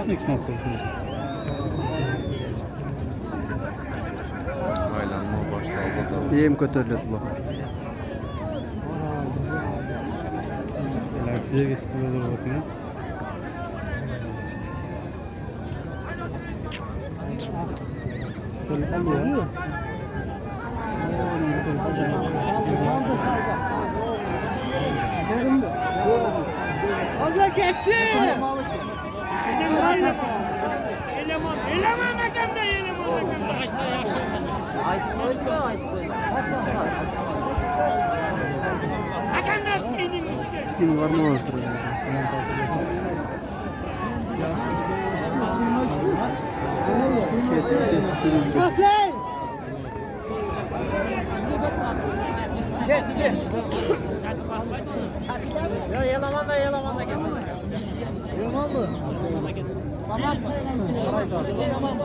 Büyük nokta şimdi. Aylanma başladı. Yem kötürlüdü bu. Size getirdiler bakın. Telefon mu? Fazla geçti. Eleman da geldi, eleman da geldi. Başta yaşlı. Hakan da senin işte. Skin var mı oturuyor? Zaten. Gel. Ya yalaman da gel. Yalaman mı? Tamam mı? Yalaman mı?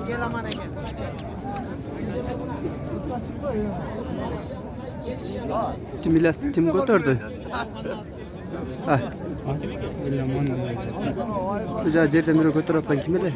Yalaman gel. Kim götürdü? Ha. Eleman Güzel yerden biri götürüp lan kim bilir?